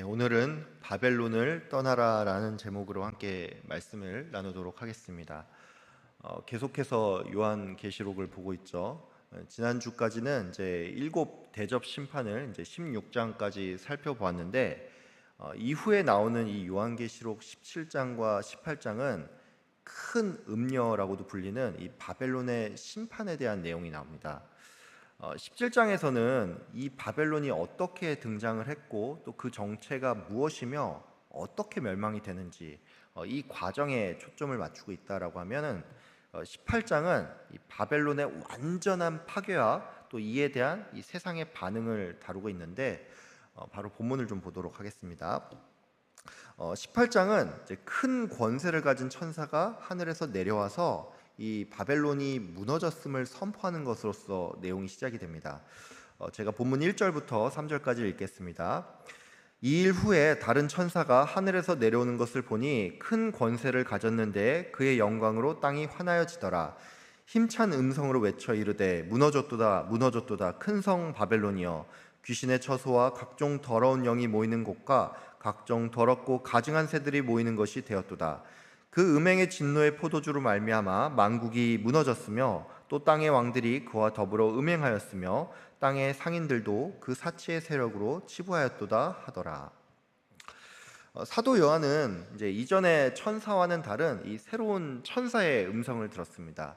오늘은 바벨론을 떠나라라는 제목으로 함께 말씀을 나누도록 하겠습니다. 계속해서 요한계시록을 보고 있죠. 지난주까지는 이제 일곱 대접 심판을 이제 16장까지 살펴보았는데 이후에 나오는 이 요한계시록 17장과 18장은 큰 음녀라고도 불리는 이 바벨론의 심판에 대한 내용이 나옵니다. 17장에서는 이 바벨론이 어떻게 등장을 했고 또 그 정체가 무엇이며 어떻게 멸망이 되는지 이 과정에 초점을 맞추고 있다라고 하면은 18장은 이 바벨론의 완전한 파괴와 또 이에 대한 이 세상의 반응을 다루고 있는데 바로 본문을 좀 보도록 하겠습니다. 18장은 이제 큰 권세를 가진 천사가 하늘에서 내려와서 이 바벨론이 무너졌음을 선포하는 것으로서 내용이 시작이 됩니다. 제가 본문 1절부터 3절까지 읽겠습니다. 이 일 후에 다른 천사가 하늘에서 내려오는 것을 보니 큰 권세를 가졌는데 그의 영광으로 땅이 환하여지더라. 힘찬 음성으로 외쳐 이르되 무너졌도다 무너졌도다 큰 성 바벨론이여 귀신의 처소와 각종 더러운 영이 모이는 곳과 각종 더럽고 가증한 새들이 모이는 것이 되었도다. 그 음행의 진노의 포도주로 말미암아 만국이 무너졌으며 또 땅의 왕들이 그와 더불어 음행하였으며 땅의 상인들도 그 사치의 세력으로 치부하였도다 하더라. 사도 요한은 이제 이전의 천사와는 다른 이 새로운 천사의 음성을 들었습니다.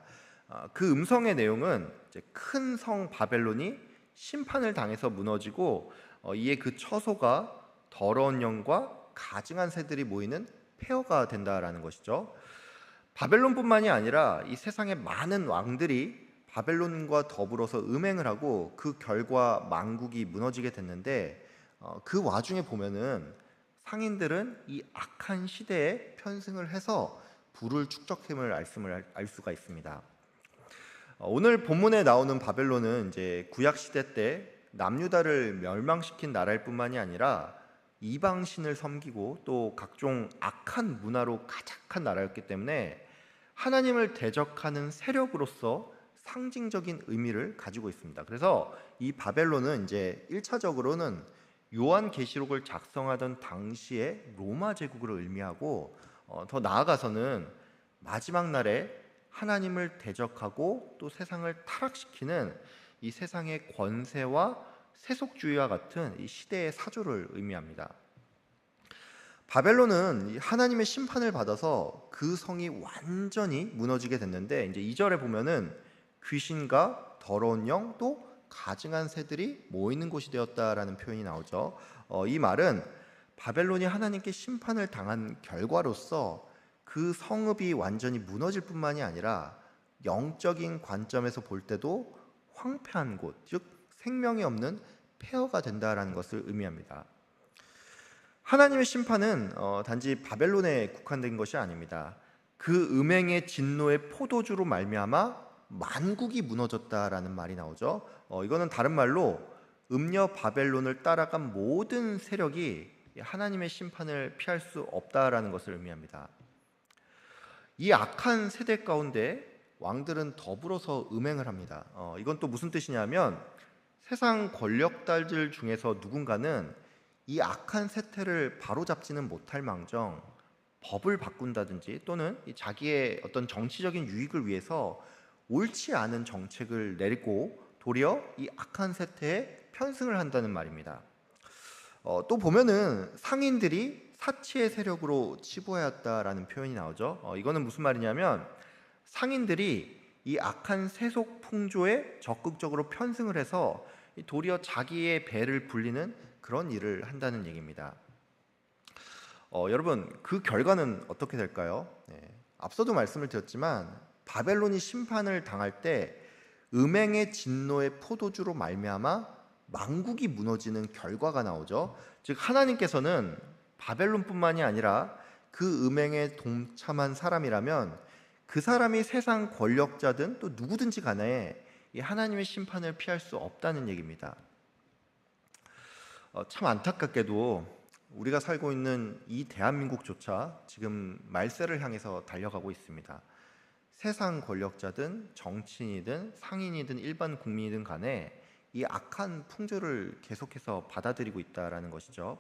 그 음성의 내용은 이제 큰 성 바벨론이 심판을 당해서 무너지고 이에 그 처소가 더러운 영과 가증한 새들이 모이는 폐허가 된다라는 것이죠. 바벨론뿐만이 아니라 이 세상의 많은 왕들이 바벨론과 더불어서 음행을 하고 그 결과 만국이 무너지게 됐는데 그 와중에 보면은 상인들은 이 악한 시대에 편승을 해서 부를 축적함을 알 수가 있습니다. 오늘 본문에 나오는 바벨론은 이제 구약 시대 때 남유다를 멸망시킨 나라일 뿐만이 아니라 이방 신을 섬기고 또 각종 악한 문화로 가득한 나라였기 때문에 하나님을 대적하는 세력으로서 상징적인 의미를 가지고 있습니다. 그래서 이 바벨론은 이제 1차적으로는 요한계시록을 작성하던 당시의 로마 제국을 의미하고 더 나아가서는 마지막 날에 하나님을 대적하고 또 세상을 타락시키는 이 세상의 권세와 세속주의와 같은 이 시대의 사조를 의미합니다. 바벨론은 하나님의 심판을 받아서 그 성이 완전히 무너지게 됐는데 이제 2절에 보면은 귀신과 더러운 영 또 가증한 새들이 모이는 곳이 되었다라는 표현이 나오죠. 이 말은 바벨론이 하나님께 심판을 당한 결과로서 그 성읍이 완전히 무너질 뿐만이 아니라 영적인 관점에서 볼 때도 황폐한 곳, 즉 생명이 없는 폐허가 된다라는 것을 의미합니다. 하나님의 심판은 단지 바벨론에 국한된 것이 아닙니다. 그 음행의 진노의 포도주로 말미암아 만국이 무너졌다라는 말이 나오죠. 이거는 다른 말로 음녀 바벨론을 따라간 모든 세력이 하나님의 심판을 피할 수 없다라는 것을 의미합니다. 이 악한 세대 가운데 왕들은 더불어서 음행을 합니다. 이건 또 무슨 뜻이냐면 세상 권력자들 중에서 누군가는 이 악한 세태를 바로잡지는 못할 망정 법을 바꾼다든지 또는 자기의 어떤 정치적인 유익을 위해서 옳지 않은 정책을 내리고 도리어 이 악한 세태에 편승을 한다는 말입니다. 또 보면은 상인들이 사치의 세력으로 치부하였다라는 표현이 나오죠. 이거는 무슨 말이냐면 상인들이 이 악한 세속 풍조에 적극적으로 편승을 해서 도리어 자기의 배를 불리는 그런 일을 한다는 얘기입니다. 여러분 그 결과는 어떻게 될까요? 앞서도 말씀을 드렸지만 바벨론이 심판을 당할 때 음행의 진노의 포도주로 말미암아 만국이 무너지는 결과가 나오죠. 즉 하나님께서는 바벨론뿐만이 아니라 그 음행에 동참한 사람이라면 그 사람이 세상 권력자든 또 누구든지 간에 이 하나님의 심판을 피할 수 없다는 얘기입니다. 참 안타깝게도 우리가 살고 있는 이 대한민국조차 지금 말세를 향해서 달려가고 있습니다. 세상 권력자든 정치인이든 상인이든 일반 국민이든 간에 이 악한 풍조를 계속해서 받아들이고 있다라는 것이죠.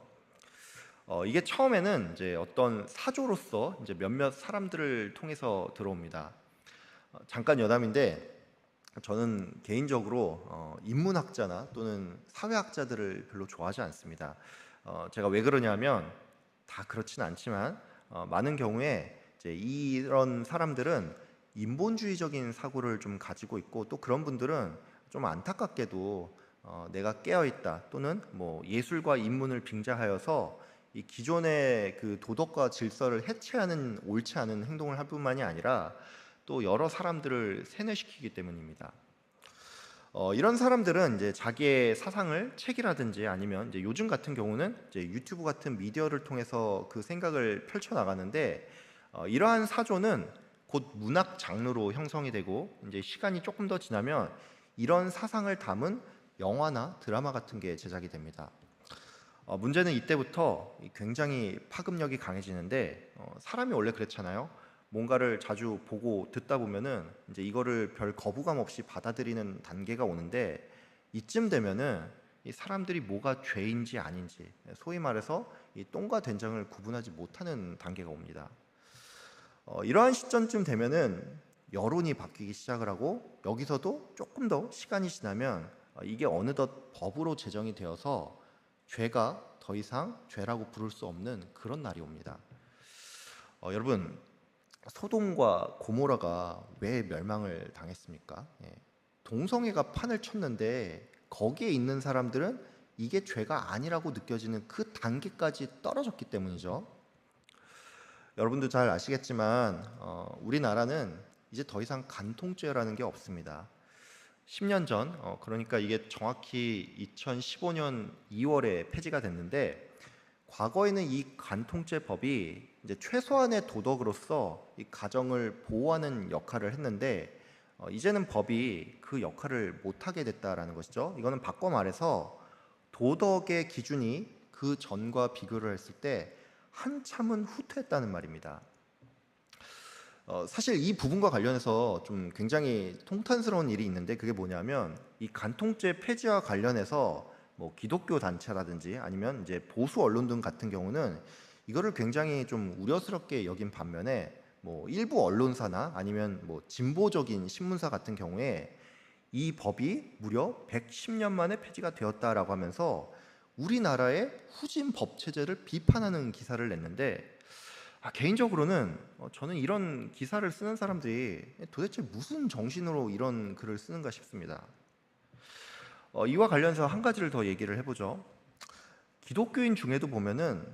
이게 처음에는 이제 어떤 사조로서 이제 몇몇 사람들을 통해서 들어옵니다. 잠깐 여담인데 저는 개인적으로 인문학자나 또는 사회학자들을 별로 좋아하지 않습니다. 제가 왜 그러냐면 다 그렇진 않지만 많은 경우에 이제 이런 사람들은 인본주의적인 사고를 좀 가지고 있고 또 그런 분들은 좀 안타깝게도 내가 깨어 있다 또는 뭐 예술과 인문을 빙자하여서 이 기존의 그 도덕과 질서를 해체하는 옳지 않은 행동을 할 뿐만이 아니라 또 여러 사람들을 세뇌시키기 때문입니다. 이런 사람들은 이제 자기의 사상을 책이라든지 아니면 이제 요즘 같은 경우는 이제 유튜브 같은 미디어를 통해서 그 생각을 펼쳐 나가는데 이러한 사조는 곧 문학 장르로 형성이 되고 이제 시간이 조금 더 지나면 이런 사상을 담은 영화나 드라마 같은 게 제작이 됩니다. 문제는 이때부터 굉장히 파급력이 강해지는데 사람이 원래 그렇잖아요. 뭔가를 자주 보고 듣다 보면은 이제 이거를 별 거부감 없이 받아들이는 단계가 오는데 이쯤 되면은 이 사람들이 뭐가 죄인지 아닌지 소위 말해서 이 똥과 된장을 구분하지 못하는 단계가 옵니다. 이러한 시점쯤 되면은 여론이 바뀌기 시작을 하고 여기서도 조금 더 시간이 지나면 이게 어느덧 법으로 제정이 되어서 죄가 더 이상 죄라고 부를 수 없는 그런 날이 옵니다. 여러분 소돔과 고모라가 왜 멸망을 당했습니까? 동성애가 판을 쳤는데 거기에 있는 사람들은 이게 죄가 아니라고 느껴지는 그 단계까지 떨어졌기 때문이죠. 여러분도 잘 아시겠지만 우리나라는 이제 더 이상 간통죄라는 게 없습니다. 10년 전, 그러니까 이게 정확히 2015년 2월에 폐지가 됐는데 과거에는 이 간통죄법이 이제 최소한의 도덕으로서 이 가정을 보호하는 역할을 했는데 이제는 법이 그 역할을 못하게 됐다라는 것이죠. 이거는 바꿔 말해서 도덕의 기준이 그 전과 비교를 했을 때 한참은 후퇴했다는 말입니다. 사실 이 부분과 관련해서 좀 굉장히 통탄스러운 일이 있는데 그게 뭐냐면 이 간통죄 폐지와 관련해서 뭐 기독교 단체라든지 아니면 이제 보수 언론 등 같은 경우는 이거를 굉장히 좀 우려스럽게 여긴 반면에 뭐 일부 언론사나 아니면 뭐 진보적인 신문사 같은 경우에 이 법이 무려 110년 만에 폐지가 되었다라고 하면서 우리나라의 후진 법 체제를 비판하는 기사를 냈는데 개인적으로는 저는 이런 기사를 쓰는 사람들이 도대체 무슨 정신으로 이런 글을 쓰는가 싶습니다. 이와 관련해서 한 가지를 더 얘기를 해보죠. 기독교인 중에도 보면은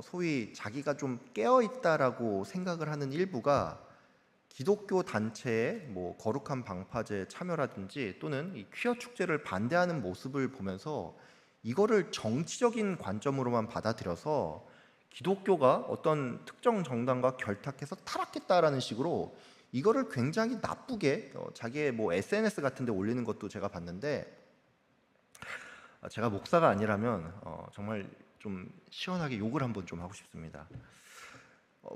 소위 자기가 좀 깨어 있다라고 생각을 하는 일부가 기독교 단체의 뭐 거룩한 방파제 참여라든지 또는 이 퀴어 축제를 반대하는 모습을 보면서 이거를 정치적인 관점으로만 받아들여서 기독교가 어떤 특정 정당과 결탁해서 타락했다라는 식으로 이거를 굉장히 나쁘게 자기의 뭐 SNS 같은 데 올리는 것도 제가 봤는데 제가 목사가 아니라면 정말 좀 시원하게 욕을 한번 좀 하고 싶습니다.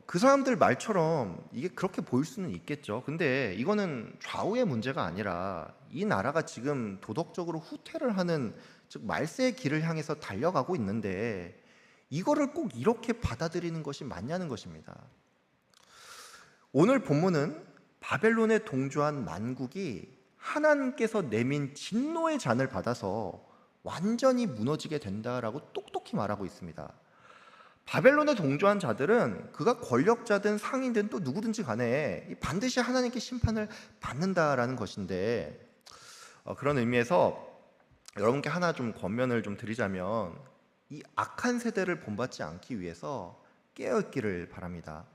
그 사람들 말처럼 이게 그렇게 보일 수는 있겠죠. 근데 이거는 좌우의 문제가 아니라 이 나라가 지금 도덕적으로 후퇴를 하는 즉 말세의 길을 향해서 달려가고 있는데 이거를 꼭 이렇게 받아들이는 것이 맞냐는 것입니다. 오늘 본문은 바벨론에 동조한 만국이 하나님께서 내민 진노의 잔을 받아서 완전히 무너지게 된다라고 똑똑히 말하고 있습니다. 바벨론에 동조한 자들은 그가 권력자든 상인든 또 누구든지 간에 반드시 하나님께 심판을 받는다라는 것인데 그런 의미에서 여러분께 하나 좀 권면을 좀 드리자면 이 악한 세대를 본받지 않기 위해서 깨어있기를 바랍니다.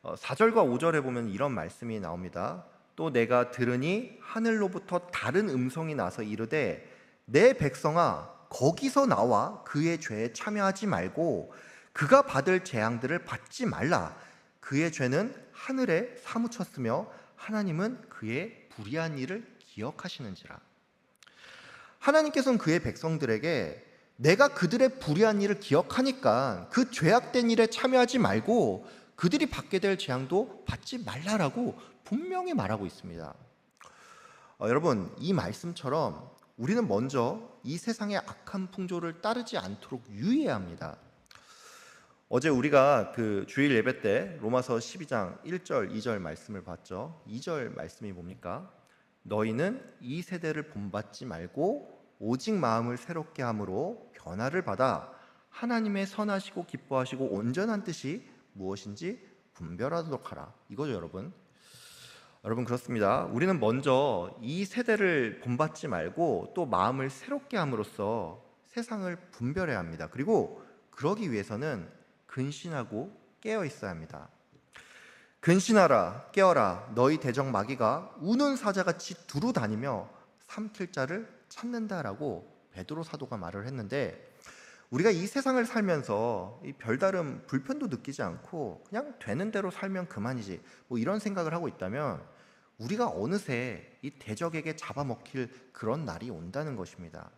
4절과 5절에 보면 이런 말씀이 나옵니다. 또 내가 들으니 하늘로부터 다른 음성이 나서 이르되 내 백성아 거기서 나와 그의 죄에 참여하지 말고 그가 받을 재앙들을 받지 말라. 그의 죄는 하늘에 사무쳤으며 하나님은 그의 불의한 일을 기억하시는지라. 하나님께서는 그의 백성들에게 내가 그들의 불의한 일을 기억하니까 그 죄악된 일에 참여하지 말고 그들이 받게 될 재앙도 받지 말라라고 분명히 말하고 있습니다. 여러분 이 말씀처럼 우리는 먼저 이 세상의 악한 풍조를 따르지 않도록 유의해야 합니다. 어제 우리가 그 주일 예배 때 로마서 12장 1절, 2절 말씀을 봤죠. 2절 말씀이 뭡니까? 너희는 이 세대를 본받지 말고 오직 마음을 새롭게 함으로 변화를 받아 하나님의 선하시고 기뻐하시고 온전한 뜻이 무엇인지 분별하도록 하라. 이거죠, 여러분. 여러분, 그렇습니다. 우리는 먼저 이 세대를 본받지 말고 또 마음을 새롭게 함으로써 세상을 분별해야 합니다. 그리고 그러기 위해서는 근신하고 깨어 있어야 합니다. 근신하라, 깨어라. 너희 대적 마귀가 우는 사자같이 두루 다니며 삼킬 자를 찾는다라고 베드로 사도가 말을 했는데, 우리가 이 세상을 살면서 이 별다른 불편도 느끼지 않고 그냥 되는 대로 살면 그만이지, 뭐 이런 생각을 하고 있다면 우리가 어느새 이 대적에게 잡아먹힐 그런 날이 온다는 것입니다.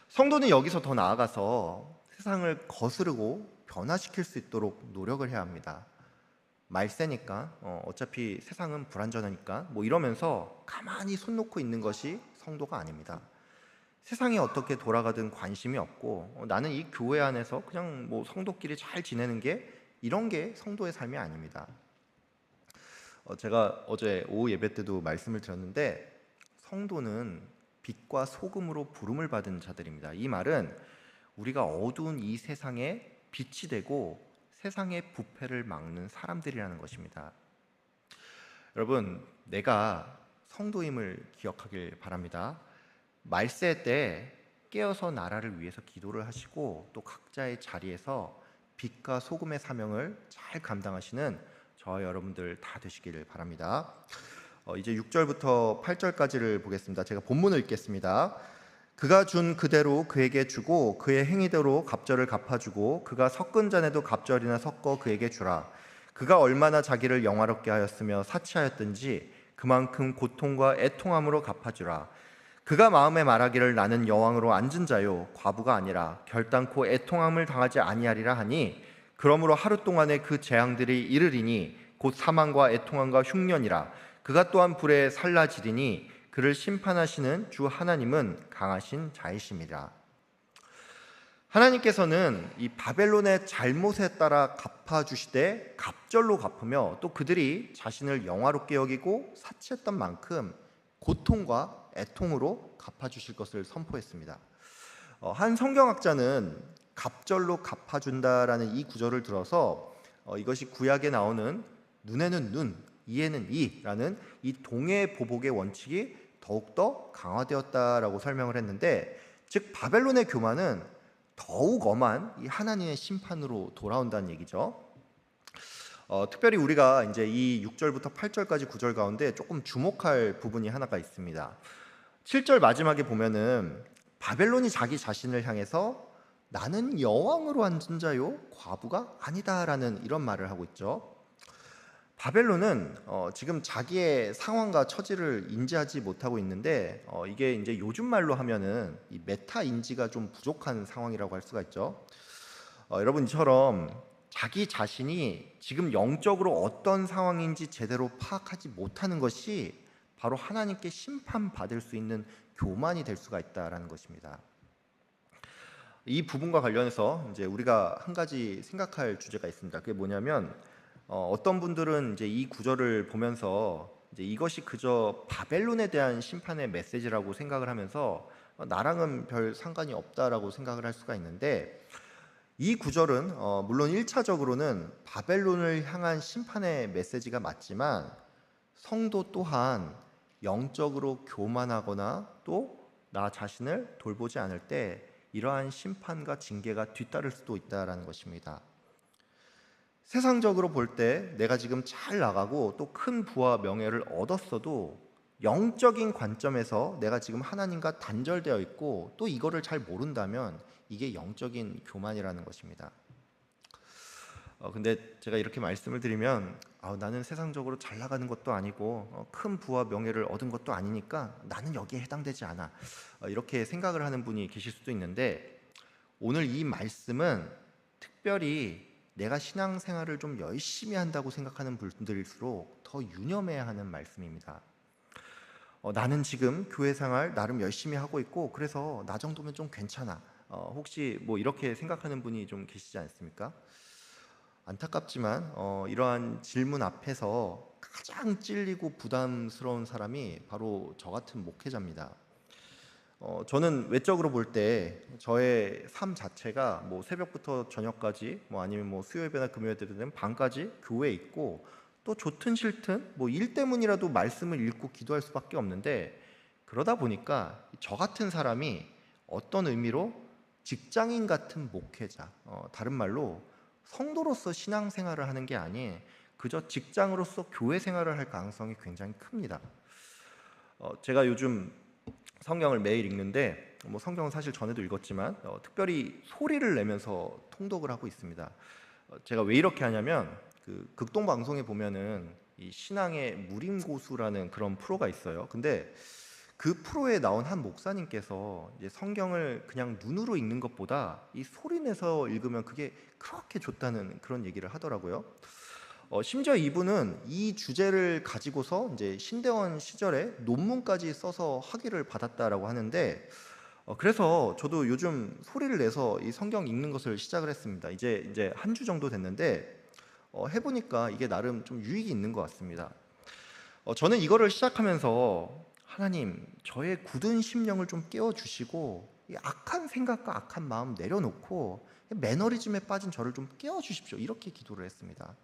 성도는 여기서 더 나아가서 세상을 거스르고 변화시킬 수 있도록 노력을 해야 합니다. 말세니까 어차피 세상은 불안전하니까 뭐 이러면서 가만히 손 놓고 있는 것이 성도가 아닙니다. 세상이 어떻게 돌아가든 관심이 없고 나는 이 교회 안에서 그냥 뭐 성도끼리 잘 지내는 게, 이런 게 성도의 삶이 아닙니다. 제가 어제 오후 예배 때도 말씀을 드렸는데, 성도는 빛과 소금으로 부름을 받은 자들입니다. 이 말은 우리가 어두운 이 세상에 빛이 되고 세상의 부패를 막는 사람들이라는 것입니다. 여러분, 내가 성도임을 기억하길 바랍니다. 말세 때 깨어서 나라를 위해서 기도를 하시고 또 각자의 자리에서 빛과 소금의 사명을 잘 감당하시는 저와 여러분들 다 되시기를 바랍니다. 이제 6절부터 8절까지를 보겠습니다. 제가 본문을 읽겠습니다. 그가 준 그대로 그에게 주고 그의 행위대로 갑절을 갚아주고 그가 섞은 잔에도 갑절이나 섞어 그에게 주라. 그가 얼마나 자기를 영화롭게 하였으며 사치하였든지 그만큼 고통과 애통함으로 갚아주라. 그가 마음에 말하기를 나는 여왕으로 앉은 자요 과부가 아니라 결단코 애통함을 당하지 아니하리라 하니, 그러므로 하루 동안에 그 재앙들이 이르리니 곧 사망과 애통함과 흉년이라. 그가 또한 불에 살라지리니 그를 심판하시는 주 하나님은 강하신 자이심이라. 하나님께서는 이 바벨론의 잘못에 따라 갚아주시되 갑절로 갚으며 또 그들이 자신을 영화롭게 여기고 사치했던 만큼 고통과 애통으로 갚아주실 것을 선포했습니다. 한 성경학자는 갑절로 갚아준다라는 이 구절을 들어서 이것이 구약에 나오는 눈에는 눈, 이에는 이라는 이 동해 보복의 원칙이 더욱더 강화되었다라고 설명을 했는데, 즉 바벨론의 교만은 더욱 엄한 이 하나님의 심판으로 돌아온다는 얘기죠. 특별히 우리가 이제 이 6절부터 8절까지 구절 가운데 조금 주목할 부분이 하나가 있습니다. 7절 마지막에 보면은 바벨론이 자기 자신을 향해서 나는 여왕으로 앉은 자요 과부가 아니다라는 이런 말을 하고 있죠. 바벨론은 지금 자기의 상황과 처지를 인지하지 못하고 있는데, 이게 이제 요즘 말로 하면은 이 메타 인지가 좀 부족한 상황이라고 할 수가 있죠. 여러분처럼 자기 자신이 지금 영적으로 어떤 상황인지 제대로 파악하지 못하는 것이 바로 하나님께 심판받을 수 있는 교만이 될 수가 있다라는 것입니다. 이 부분과 관련해서 이제 우리가 한 가지 생각할 주제가 있습니다. 그게 뭐냐면, 어떤 분들은 이제 이 구절을 보면서 이제 이것이 그저 바벨론에 대한 심판의 메시지라고 생각을 하면서 나랑은 별 상관이 없다라고 생각을 할 수가 있는데, 이 구절은 물론 1차적으로는 바벨론을 향한 심판의 메시지가 맞지만 성도 또한 영적으로 교만하거나 또 나 자신을 돌보지 않을 때 이러한 심판과 징계가 뒤따를 수도 있다라는 것입니다. 세상적으로 볼 때 내가 지금 잘 나가고 또 큰 부와 명예를 얻었어도 영적인 관점에서 내가 지금 하나님과 단절되어 있고 또 이거를 잘 모른다면 이게 영적인 교만이라는 것입니다. 근데 제가 이렇게 말씀을 드리면 나는 세상적으로 잘 나가는 것도 아니고 큰 부와 명예를 얻은 것도 아니니까 나는 여기에 해당되지 않아, 이렇게 생각을 하는 분이 계실 수도 있는데, 오늘 이 말씀은 특별히 내가 신앙생활을 좀 열심히 한다고 생각하는 분들일수록 더 유념해야 하는 말씀입니다. 나는 지금 교회 생활 나름 열심히 하고 있고 그래서 나 정도면 좀 괜찮아, 혹시 뭐 이렇게 생각하는 분이 좀 계시지 않습니까? 안타깝지만 이러한 질문 앞에서 가장 찔리고 부담스러운 사람이 바로 저 같은 목회자입니다. 저는 외적으로 볼 때 저의 삶 자체가 뭐 새벽부터 저녁까지 뭐 아니면 뭐 수요일이나 금요일에는 밤까지 교회에 있고 또 좋든 싫든 뭐 일 때문이라도 말씀을 읽고 기도할 수밖에 없는데 그러다 보니까 저 같은 사람이 어떤 의미로 직장인 같은 목회자, 다른 말로 성도로서 신앙생활을 하는 게 아닌 그저 직장으로서 교회 생활을 할 가능성이 굉장히 큽니다. 제가 요즘 성경을 매일 읽는데 뭐 성경은 사실 전에도 읽었지만 특별히 소리를 내면서 통독을 하고 있습니다. 제가 왜 이렇게 하냐면 그 극동 방송에 보면은 이 신앙의 무림고수라는 그런 프로가 있어요. 근데 그 프로에 나온 한 목사님께서 이제 성경을 그냥 눈으로 읽는 것보다 이 소리 내서 읽으면 그게 그렇게 좋다는 그런 얘기를 하더라고요. 심지어 이분은 이 주제를 가지고서 이제 신대원 시절에 논문까지 써서 학위를 받았다라고 하는데 그래서 저도 요즘 소리를 내서 이 성경 읽는 것을 시작을 했습니다. 이제 한 주 정도 됐는데 해보니까 이게 나름 좀 유익이 있는 것 같습니다. 저는 이거를 시작하면서 하나님, 저의 굳은 심령을 좀 깨워주시고 이 악한 생각과 악한 마음 내려놓고 매너리즘에 빠진 저를 좀 깨워주십시오. 이렇게 기도를 했습니다.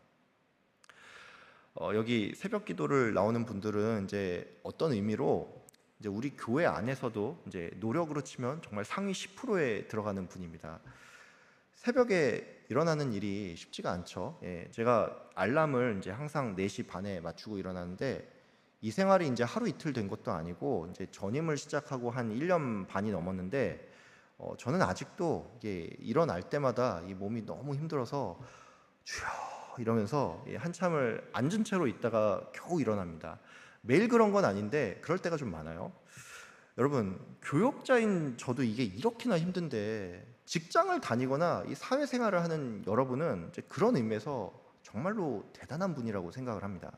여기 새벽 기도를 나오는 분들은 이제 어떤 의미로 이제 우리 교회 안에서도 이제 노력으로 치면 정말 상위 10%에 들어가는 분입니다. 새벽에 일어나는 일이 쉽지가 않죠. 예, 제가 알람을 이제 항상 4시 반에 맞추고 일어나는데 이 생활이 이제 하루 이틀 된 것도 아니고 이제 전임을 시작하고 한 1년 반이 넘었는데 저는 아직도 이게 일어날 때마다 이 몸이 너무 힘들어서 주여 이러면서 한참을 앉은 채로 있다가 겨우 일어납니다. 매일 그런 건 아닌데 그럴 때가 좀 많아요. 여러분, 교역자인 저도 이게 이렇게나 힘든데 직장을 다니거나 이 사회생활을 하는 여러분은 이제 그런 의미에서 정말로 대단한 분이라고 생각을 합니다.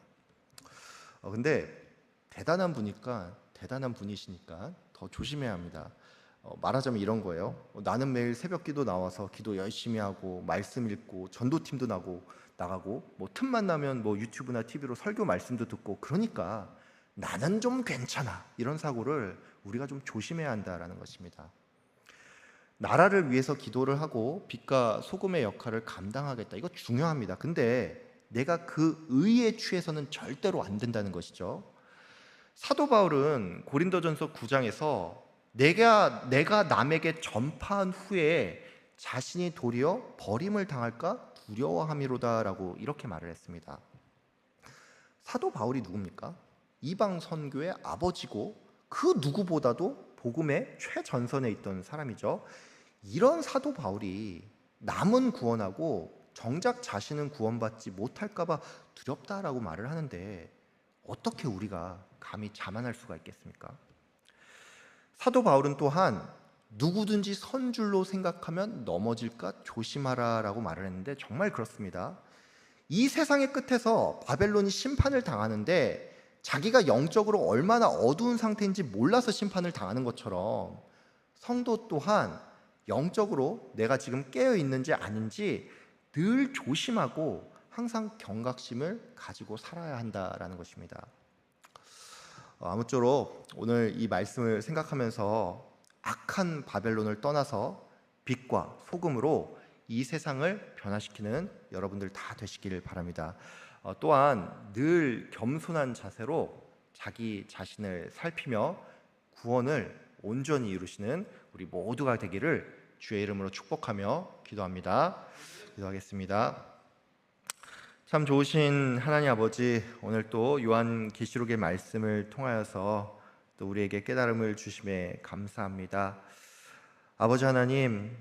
근데 대단한 분이니까 대단한 분이시니까 더 조심해야 합니다. 말하자면 이런 거예요. 나는 매일 새벽기도 나와서 기도 열심히 하고 말씀 읽고 전도팀도 나가고 뭐 틈만 나면 뭐 유튜브나 TV로 설교 말씀도 듣고 그러니까 나는 좀 괜찮아 이런 사고를 우리가 좀 조심해야 한다라는 것입니다. 나라를 위해서 기도를 하고 빛과 소금의 역할을 감당하겠다 이거 중요합니다. 근데 내가 그 의에 취해서는 절대로 안 된다는 것이죠. 사도 바울은 고린도전서 9장에서 내가 남에게 전파한 후에 자신이 도리어 버림을 당할까 두려워함이로다라고 이렇게 말을 했습니다. 사도 바울이 누굽니까? 이방 선교의 아버지고 그 누구보다도 복음의 최전선에 있던 사람이죠. 이런 사도 바울이 남은 구원하고 정작 자신은 구원받지 못할까 봐 두렵다라고 말을 하는데 어떻게 우리가 감히 자만할 수가 있겠습니까? 사도 바울은 또한 누구든지 선줄로 생각하면 넘어질까 조심하라라고 말을 했는데 정말 그렇습니다. 이 세상의 끝에서 바벨론이 심판을 당하는데 자기가 영적으로 얼마나 어두운 상태인지 몰라서 심판을 당하는 것처럼 성도 또한 영적으로 내가 지금 깨어 있는지 아닌지 늘 조심하고 항상 경각심을 가지고 살아야 한다라는 것입니다. 아무쪼록 오늘 이 말씀을 생각하면서 악한 바벨론을 떠나서 빛과 소금으로 이 세상을 변화시키는 여러분들 다 되시기를 바랍니다. 또한 늘 겸손한 자세로 자기 자신을 살피며 구원을 온전히 이루시는 우리 모두가 되기를 주의 이름으로 축복하며 기도합니다. 기도하겠습니다. 참 좋으신 하나님 아버지, 오늘 또 요한계시록의 말씀을 통하여서 또 우리에게 깨달음을 주심에 감사합니다. 아버지 하나님,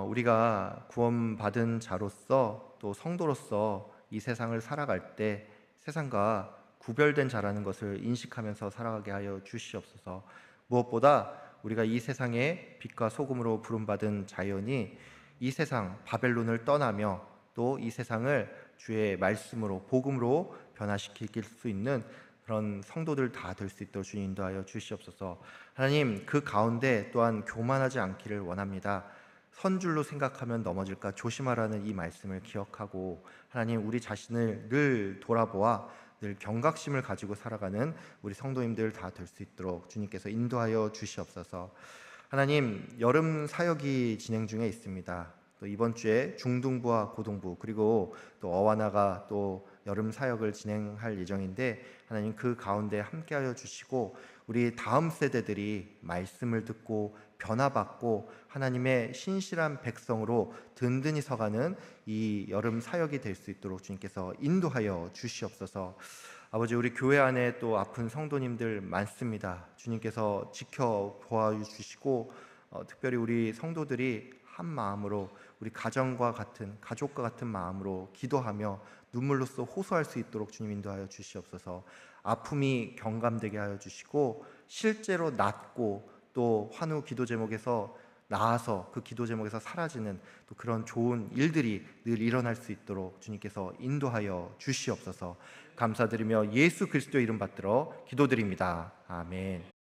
우리가 구원받은 자로서 또 성도로서 이 세상을 살아갈 때 세상과 구별된 자라는 것을 인식하면서 살아가게 하여 주시옵소서. 무엇보다 우리가 이 세상의 빛과 소금으로 부름받은 자연이 이 세상 바벨론을 떠나며 또 이 세상을 주의 말씀으로 복음으로 변화시킬 수 있는 그런 성도들 다 될 수 있도록 주님 인도하여 주시옵소서. 하나님, 그 가운데 또한 교만하지 않기를 원합니다. 선줄로 생각하면 넘어질까 조심하라는 이 말씀을 기억하고 하나님 우리 자신을 늘 돌아보아 늘 경각심을 가지고 살아가는 우리 성도님들 다 될 수 있도록 주님께서 인도하여 주시옵소서. 하나님 여름 사역이 진행 중에 있습니다. 또 이번 주에 중등부와 고등부 그리고 또 어와나가 또 여름 사역을 진행할 예정인데 하나님 그 가운데 함께하여 주시고 우리 다음 세대들이 말씀을 듣고 변화받고 하나님의 신실한 백성으로 든든히 서가는 이 여름 사역이 될 수 있도록 주님께서 인도하여 주시옵소서. 아버지 우리 교회 안에 또 아픈 성도님들 많습니다. 주님께서 지켜보아 주시고 특별히 우리 성도들이 한 마음으로 우리 가정과 같은 가족과 같은 마음으로 기도하며 눈물로써 호소할 수 있도록 주님 인도하여 주시옵소서. 아픔이 경감되게 하여 주시고 실제로 낫고 또 환우 기도 제목에서 나아서 그 기도 제목에서 사라지는 또 그런 좋은 일들이 늘 일어날 수 있도록 주님께서 인도하여 주시옵소서. 감사드리며 예수 그리스도 이름 받들어 기도드립니다. 아멘.